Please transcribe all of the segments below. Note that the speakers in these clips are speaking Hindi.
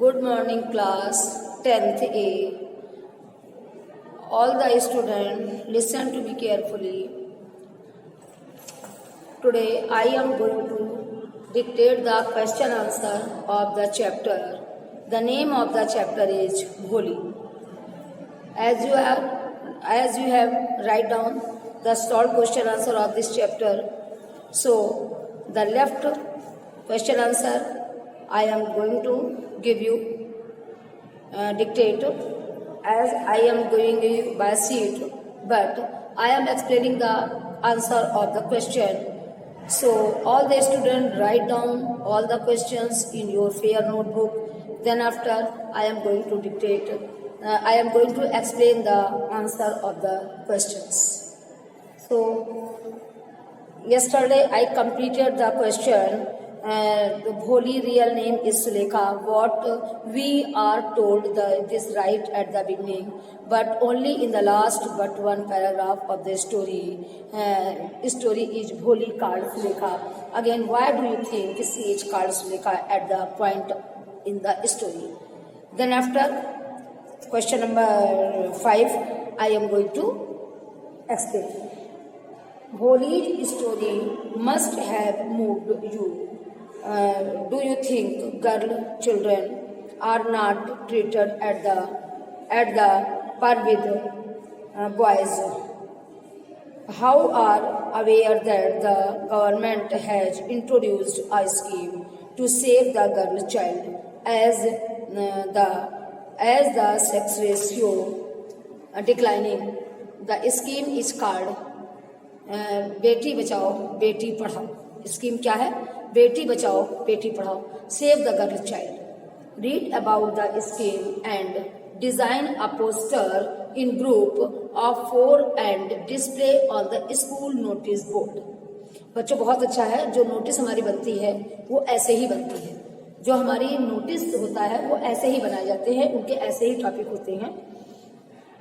Good morning class 10th A. All the students listen to me carefully. Today I am going to dictate the question answer of the chapter. The name of the chapter is Holi. As you have write down the short question answer of this chapter. So the left question answer I am going to give you dictate as I am going you by sheet, but I am explaining the answer of the question. So all the students write down all the questions in your fair notebook. Then after I am going to dictate. I am going to explain the answer of the questions. So yesterday I completed the question. The Bholi real name is Sulekha. What we are told it is right at the beginning, but only in the last but one paragraph of the story. Story is Bholi called Sulekha. Again, why do you think she is called Sulekha at the point in the story? Then after question number 5, I am going to explain. Bholi's story must have moved you. Do you think children are not treated at the par with boys? How are aware that the government has introduced a scheme to save the girl child as the sex ratio declining? The scheme is called बेटी बचाओ बेटी पढ़ाओ. स्कीम क्या है? बेटी बचाओ बेटी पढ़ाओ. Save the girl child. Read about the scheme and design a poster in group of 4 and display on the school notice board. बच्चों बहुत अच्छा है. जो नोटिस हमारी बनती है वो ऐसे ही बनती है. जो हमारी नोटिस होता है वो ऐसे ही बनाए जाते हैं. उनके ऐसे ही टॉपिक होते हैं.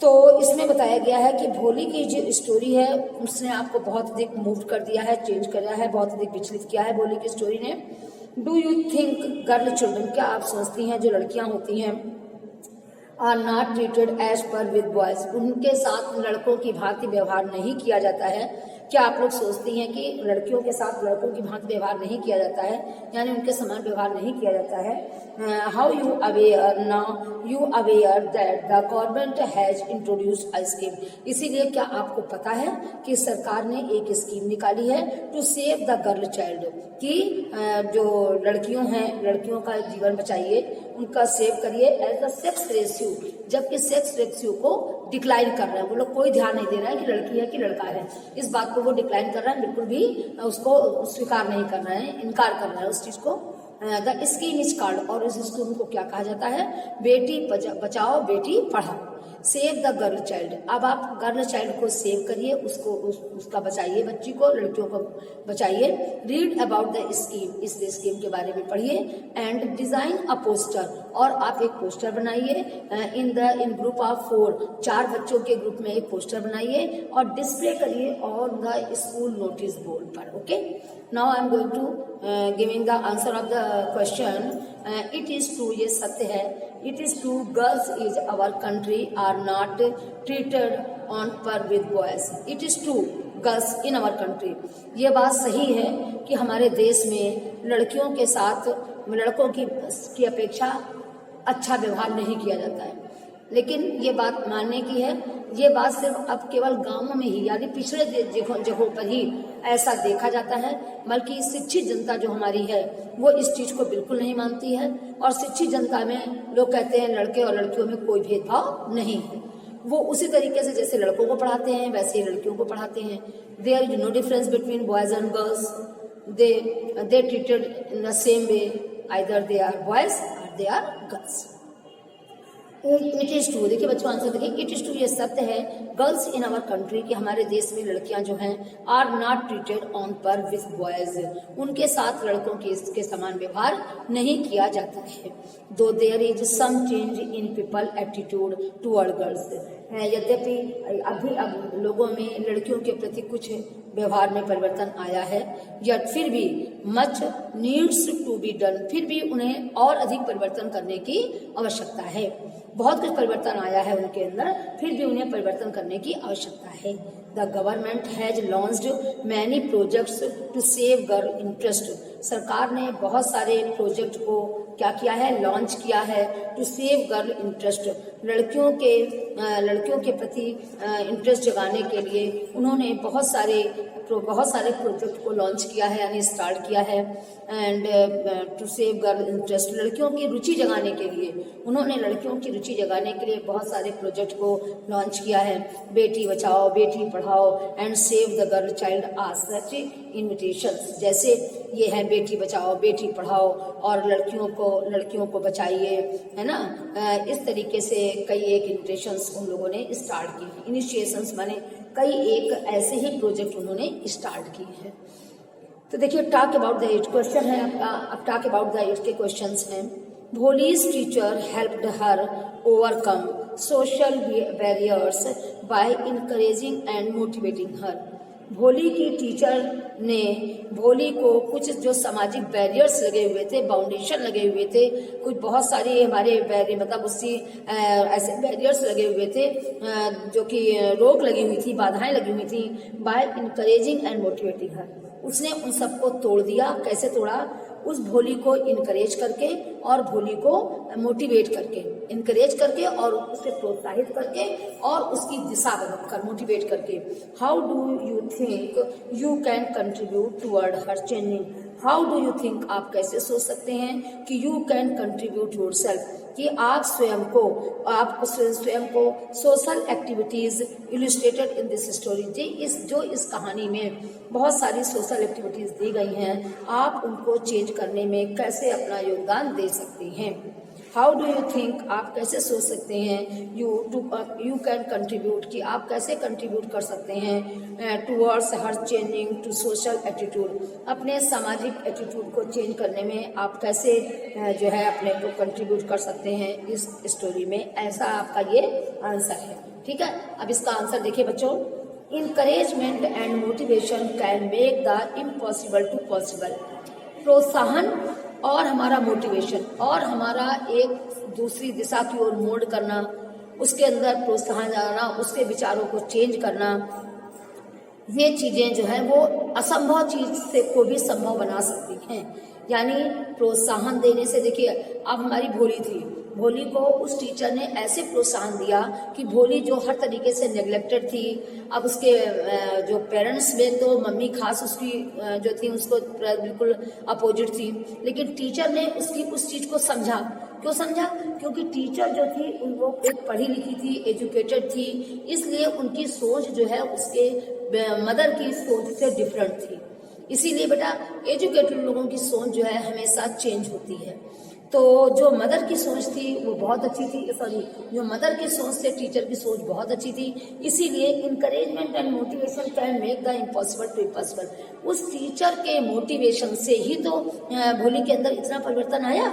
तो इसमें बताया गया है कि भोली की जो स्टोरी है उसने आपको बहुत अधिक मूव कर दिया है, चेंज कराया है, बहुत अधिक विचलित किया है भोली की स्टोरी ने. Do you think girl children, क्या आप सोचती हैं जो लड़कियां होती हैं are not treated as par with boys, उनके साथ लड़कों की भांति व्यवहार नहीं किया जाता है? क्या आप लोग सोचती हैं कि लड़कियों के साथ लड़कों की भांति व्यवहार नहीं किया जाता है, यानी उनके समान व्यवहार नहीं किया जाता है? How you aware now you aware that the government has introduced a scheme. इसीलिए क्या आपको पता है कि सरकार ने एक स्कीम निकाली है to save the girl child, कि जो लड़कियों हैं लड़कियों का जीवन बचाइए, उनका सेव करिए एज द सेक्स रेशियो, जबकि सेक्स रेशियो को डिक्लाइन कर रहा है. वो लोग कोई ध्यान नहीं दे रहा है कि लड़की है कि लड़का है. इस बात को वो डिक्लाइन कर रहा है, बिल्कुल भी उसको स्वीकार नहीं कर रहा है, इनकार कर रहा है उस चीज को. द स्कीम इज कॉल्ड, और इस स्कीम को क्या कहा जाता है? बेटी बचाओ बेटी पढ़ाओ. Save the girl child. अब आप गर्ल चाइल्ड को सेव करिए, उसका बचाइए, बच्ची को, लड़कियों को बचाइए. रीड अबाउट द स्कीम, इस स्कीम के बारे में पढ़िए. एंड डिजाइन अ पोस्टर, और आप एक पोस्टर बनाइए. इन ग्रुप ऑफ 4 बच्चों के ग्रुप में एक पोस्टर बनाइए और डिस्प्ले करिए on the school notice board पर. Okay, now I am going to giving the answer of the question. It is true, ये सत्य है. It is true, girls is our country are not treated on par with boys. It is true, girls in our country. ये बात सही है कि हमारे देश में लड़कियों के साथ लड़कों की अपेक्षा अच्छा व्यवहार नहीं किया जाता है. लेकिन ये बात मानने की है. ये बात सिर्फ अब केवल गांवों में ही, यानी पिछड़े जगहों पर ही ऐसा देखा जाता है, बल्कि शिक्षित जनता जो हमारी है वो इस चीज को बिल्कुल नहीं मानती है. और शिक्षित जनता में लोग कहते हैं लड़के और लड़कियों में कोई भेदभाव नहीं है. वो उसी तरीके से जैसे लड़कों को पढ़ाते हैं वैसे ही लड़कियों को पढ़ाते हैं. There is no difference between boys and girls. They treated in the same way, either they are boys or they are girls. It is true, देखिए बच्चों आंसर देखिए, इट इज ट्रू, ये सत्य है, गर्ल्स इन आवर कंट्री, कि हमारे देश में लड़कियां जो हैं आर नॉट ट्रीटेड ऑन पर विथ बॉयज, उनके साथ लड़कों के समान व्यवहार नहीं किया जाता है। Though there is some change in people attitude toward girls, यद्यपि अभी अब लोगों में लड़कियों के प्रति कुछ व्यवहार में परिवर्तन आया है, या फिर भी much needs to be done, फिर भी उन्हें और अधिक परिवर्तन करने की आवश्यकता है। बहुत कुछ परिवर्तन आया है उनके अंदर, फिर भी उन्हें परिवर्तन करने की आवश्यकता है। The government has launched many projects to save girl interest, सरकार ने बहुत सारे प्रोजेक्ट को क्या किया है, लॉन्च किया है, टू सेव गर्ल इंटरेस्ट, लड़कियों के प्रति इंटरेस्ट जगाने के लिए उन्होंने बहुत सारे प्रोजेक्ट को लॉन्च किया है, यानी स्टार्ट किया है। And to save girl interest, लड़कियों की रुचि जगाने के लिए उन्होंने लड़कियों की रुचि जगाने के लिए बहुत सारे प्रोजेक्ट को लॉन्च किया है। बेटी बचाओ बेटी पढ़ाओ and save the girl child are such invitations, जैसे ये है बेटी बचाओ बेटी पढ़ाओ और लड़कियों को बचाइए, है ना। इस तरीके से कई एक इन्विटेशंस उन लोगों ने स्टार्ट किए, इनिशिएशंस माने कई एक ऐसे ही प्रोजेक्ट उन्होंने स्टार्ट किए हैं। तो देखिए talk about the age, question है आपका, अब टॉक अबाउट द एज के क्वेश्चंस हैं। Bholi's teacher helped her overcome social barriers by encouraging and motivating her, Bholi की टीचर ने भोली को कुछ जो सामाजिक बैरियर्स लगे हुए थे, बाउंडेशन लगे हुए थे, कुछ बहुत सारे हमारे मतलब उसकी ऐसे बैरियर्स लगे हुए थे जो कि रोक लगी हुई थी, बाधाएं लगी हुई थी, बाय इंकरेजिंग एंड मोटिवेटिंग हर, उसने उन सबको तोड़ दिया। कैसे तोड़ा? उस भोली को इनकरेज करके और भोली को मोटिवेट करके, इनकरेज करके और उसे प्रोत्साहित करके और उसकी दिशा बदलकर मोटिवेट करके। How do you think you can contribute toward her changing, how do you think, आप कैसे सोच सकते हैं कि यू कैन कंट्रीब्यूट योरसेल्फ, कि आप स्वयं को social activities illustrated in this story, जो इस कहानी में बहुत सारी सोशल एक्टिविटीज दी गई हैं, आप उनको चेंज करने में कैसे अपना योगदान दे सकते हैं। हाउ डू यू थिंक, आप कैसे सोच सकते हैं, यू कैन कंट्रीब्यूट, कि आप कैसे कंट्रीब्यूट कर सकते हैं towards her changing to social attitude, अपने सामाजिक एटीट्यूड को चेंज करने में आप कैसे जो है अपने को कंट्रीब्यूट कर सकते हैं इस स्टोरी में, ऐसा आपका ये आंसर है। ठीक है, अब इसका आंसर देखिए बच्चों, encouragement and motivation can make the impossible to possible, प्रोत्साहन और हमारा मोटिवेशन और हमारा एक दूसरी दिशा की ओर मोड़ करना, उसके अंदर प्रोत्साहन जाना, उसके विचारों को चेंज करना, ये चीजें जो है वो असंभव चीज से को भी संभव बना सकती हैं। यानी प्रोत्साहन देने से, देखिए अब हमारी भोली थी, भोली को उस टीचर ने ऐसे प्रोत्साहन दिया कि भोली जो हर तरीके से नेग्लेक्टेड थी, अब उसके जो पेरेंट्स में तो मम्मी खास उसकी जो थी उसको बिल्कुल अपोजिट थी, लेकिन टीचर ने उसकी उस चीज को समझा। क्यों समझा? क्योंकि टीचर जो थी वो एक पढ़ी लिखी थी, एजुकेटेड थी, इसलिए उनकी सोच जो है उसके मदर की सोच से डिफरेंट थी। इसीलिए बेटा एजुकेटेड लोगों की सोच जो है हमेशा चेंज होती है। तो जो मदर की सोच थी वो बहुत अच्छी थी, जो मदर की सोच से टीचर की सोच बहुत अच्छी थी, इसीलिए encouragement and motivation can make the impossible to possible, उस टीचर के मोटिवेशन से ही तो भोली के अंदर इतना परिवर्तन आया।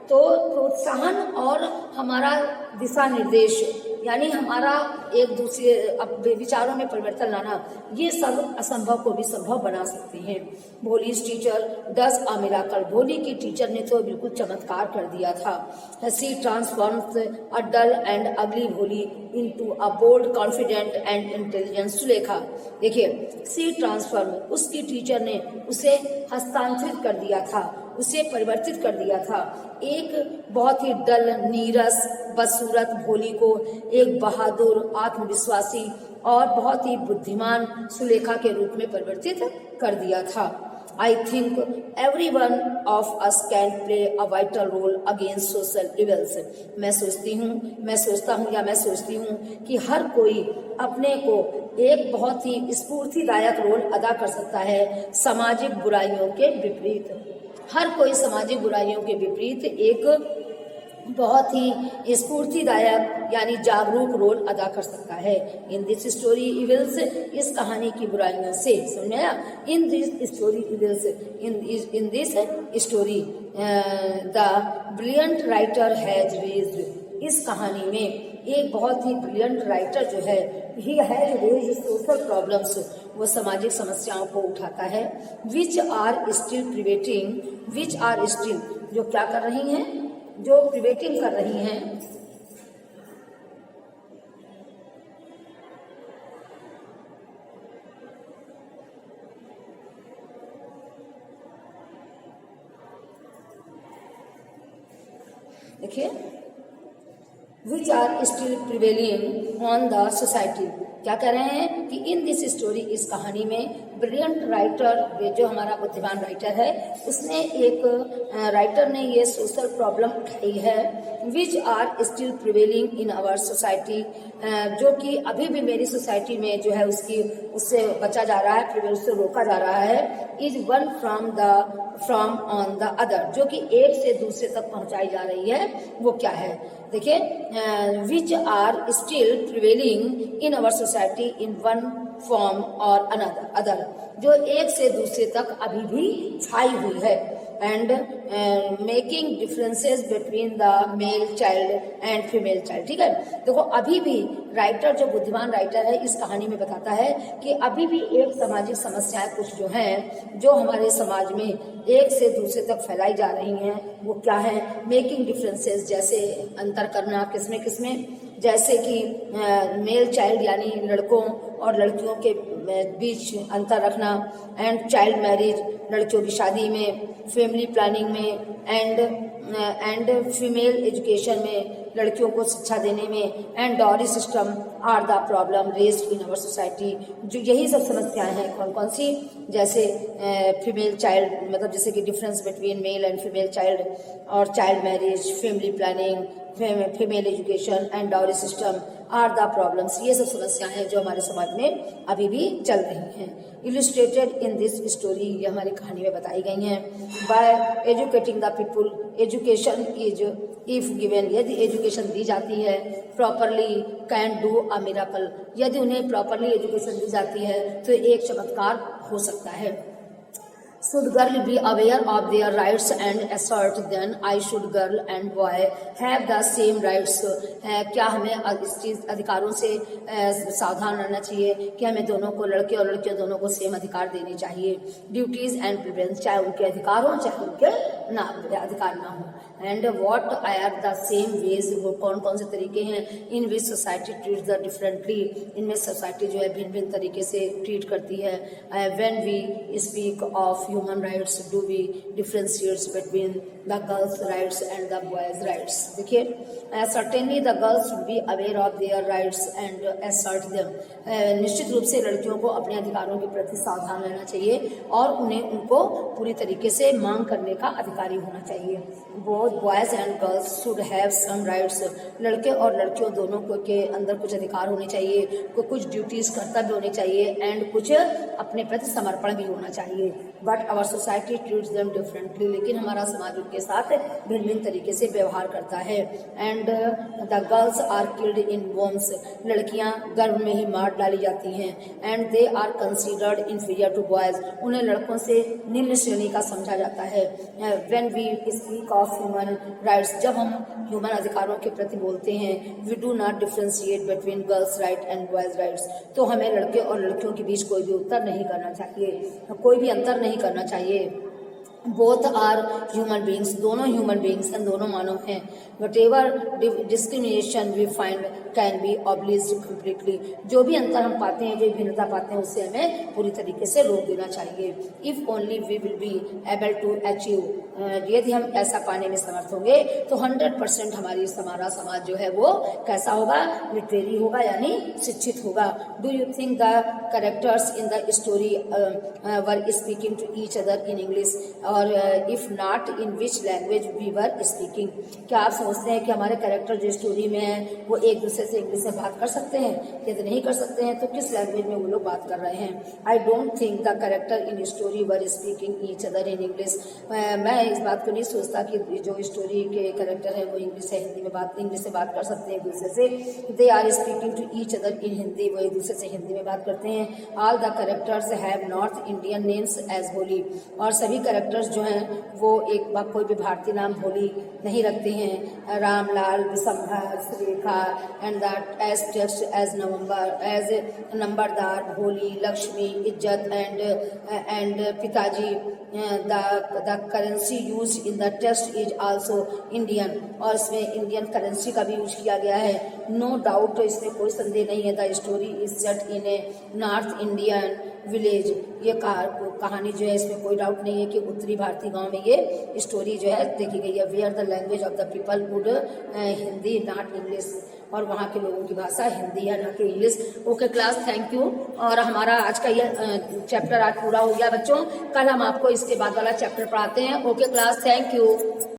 तो प्रोत्साहन और हमारा दिशा निर्देश, यानी हमारा एक दूसरे विचारों में परिवर्तन लाना, ये सब असंभव को भी संभव बना सकते हैं। Bholi's teacher does a miracle, भोली की टीचर ने तो बिल्कुल चमत्कार कर दिया था। सी transforms a dull and ugly Bholi into a bold confident and intelligent Sulekha. देखिए सी ट्रांसफॉर्म, उसकी टीचर ने उसे हस्तांतरित कर दिया था, उसे परिवर्तित कर दिया था। एक बहुत ही डल नीरस बदसूरत भोली को एक बहादुर आत्मविश्वासी और बहुत ही बुद्धिमान सुलेखा के रूप में परिवर्तित कर दिया था। I think every one of us can play a vital role against social evils. मैं सोचती हूँ कि हर कोई अपने को एक बहुत ही स्फूर्तिदायक रोल अदा कर सकता है सामाजिक बुराइयों के विपरीत। हर कोई सामाजिक बुराइयों के विपरीत एक बहुत ही स्फूर्तिदायक यानी जागरूक रोल अदा कर सकता है। इन दिस स्टोरी इविल्स, इस कहानी की बुराइयों से, समझ आया? In this story evils, in this story the brilliant writer has raised, इस कहानी में एक बहुत ही ब्रिलियंट राइटर जो है he has raised social problems, वो सामाजिक समस्याओं को उठाता है, which are still prevailing, which are still, जो क्या कर रही हैं, जो प्रिवेटिंग कर रही हैं, देखिए, which are still prevailing on the society, क्या कह रहे हैं कि इन दिस स्टोरी, इस कहानी में ब्रिलियंट राइटर, जो हमारा बुद्धिमान राइटर है, उसने एक राइटर ने ये सोशल प्रॉब्लम उठाई है, which are still prevailing in our society, जो कि अभी भी मेरी सोसाइटी में जो है उससे बचा जा रहा है, फिर उससे रोका जा रहा है, is one from on the other, जो कि एक से दूसरे तक पहुंचाई जा रही है, वो क्या है? देखिए, which are still prevailing in our society in one form or other, जो एक से दूसरे तक अभी भी छाई हुई है, and making differences between the male child and female child. ठीक है, देखो अभी भी राइटर, जो बुद्धिमान राइटर है, इस कहानी में बताता है कि अभी भी एक सामाजिक समस्याएं कुछ जो हैं, जो हमारे समाज में एक से दूसरे तक फैलाई जा रही हैं, वो क्या है? मेकिंग डिफरेंसेस, जैसे अंतर करना, किसमें, जैसे कि मेल चाइल्ड यानी लड़कों और लड़कियों के बीच अंतर रखना, एंड चाइल्ड मैरिज, लड़कियों की शादी में, फैमिली प्लानिंग में, एंड फीमेल एजुकेशन में, लड़कियों को शिक्षा देने में, and dowry system are the problem raised in our society, जो यही सब समस्याएं हैं। कौन कौन सी? जैसे फीमेल चाइल्ड, मतलब जैसे कि difference between male and female child, और child marriage, family planning, female education and dowry system are the problems, ये सब समस्याएं हैं जो हमारे समाज में अभी भी चल रही हैं। इलस्ट्रेटेड इन दिस स्टोरी, ये हमारी कहानी में बताई गई हैं, by educating the people, education is if given, यदि एजुकेशन दी जाती है, properly can do a miracle, यदि उन्हें प्रॉपरली एजुकेशन दी जाती है तो एक चमत्कार हो सकता है। Should girl be aware of their rights and assert then I should girl and boy have the same rights, क्या हमें इस चीज अधिकारों से सावधान रहना चाहिए कि हमें दोनों को, लड़के और लड़कियां दोनों को सेम अधिकार देने चाहिए। ड्यूटीज एंड प्रिविलेज, चाहे उनके अधिकार हो चाहे उनके अधिकार ना हो। And what are the same ways, वो कौन कौन से तरीके हैं, in which society treat the differently, इनमें सोसाइटी जो है भिन्न भिन्न तरीके से ट्रीट करती है। When we speak of human rights do we differentiate between the girls rights and the boys rights. देखिए, certainly the girls should be aware of their rights and assert them, निश्चित रूप से लड़कियों को अपने अधिकारों के प्रति सावधान रहना चाहिए और उन्हें उनको पूरी तरीके से मांग करने का अधिकारी होना चाहिए। Both boys and girls should have some rights, लड़के और लड़कियों दोनों को के अंदर कुछ अधिकार होने चाहिए, कुछ ड्यूटीज कर्तव्य होने चाहिए, एंड कुछ अपने प्रति समर्पण भी होना चाहिए। But our society treats them differently, लेकिन हमारा समाज उनके साथ भिन्न भिन्न तरीके से व्यवहार करता है। And the girls are killed in wombs, लड़कियां गर्भ में ही मार डाली जाती हैं। And they are considered inferior to boys, उन्हें लड़कों से निम्न श्रेणी का समझा जाता है। When we speak of human rights, जब हम ह्यूमन अधिकारों के प्रति बोलते हैं, we do not differentiate between girls right and boys rights, तो हमें लड़के और लड़कियों के बीच कोई भी उत्तर नहीं करना चाहिए, कोई भी अंतर नहीं करना चाहिए। बोथ आर ह्यूमन बींग्स, दोनों ह्यूमन बींग्स हैं, दोनों मानव हैं। Whatever discrimination we find can be obliged completely, जो भी अंतर हम पाते हैं, जो भिन्नता पाते हैं, उससे हमें पूरी तरीके से रोक देना चाहिए। If only we will be able to achieve, यदि हम ऐसा पाने में समर्थ होंगे तो 100% हमारा समाज जो है वो कैसा होगा, लिटरेरी होगा, यानी शिक्षित होगा। Do you think the characters in the story were speaking to each other in English, or if not in which language we were speaking. क्या आप समझते हैं कि हमारे कैरेक्टर जो स्टोरी में है वो एक दूसरे से इंग्लिश में बात कर सकते हैं? यदि नहीं कर सकते हैं तो किस लैंग्वेज में वो लोग बात कर रहे हैं? I don't think the character in story were speaking each other in English. मैं इस बात को नहीं सोचता कि जो स्टोरी के कैरेक्टर है वो इंग्लिश से बात कर सकते हैं एक दूसरे से। They are speaking to each other in Hindi, वो एक दूसरे से हिंदी में बात करते हैं। All the characters have north Indian names as Holi, और सभी कैरेक्टर्स जो हैं वो कोई भी भारतीय नाम होली नहीं रखते हैं। Ramlal, Bishamber, Surekha and that age text age Numberdar, Bholi, Lakshmi, इज्जत एंड पिताजी। The currency use in the text is also Indian, और इसमें इंडियन करेंसी का भी यूज किया गया है। नो डाउट, इसमें कोई संदेह नहीं है। The story is set in A north Indian village. ये कहानी जो है इसमें कोई डाउट नहीं है कि उत्तरी भारतीय गांव में ये स्टोरी जो है देखी गई है। Where the language of the people would Hindi not English, और वहाँ के लोगों की भाषा हिंदी है ना कि English. Okay class, thank you. और हमारा आज का ये चैप्टर आज पूरा हो गया बच्चों। कल हम आपको इसके बाद वाला चैप्टर पढ़ाते हैं। Okay class, thank you.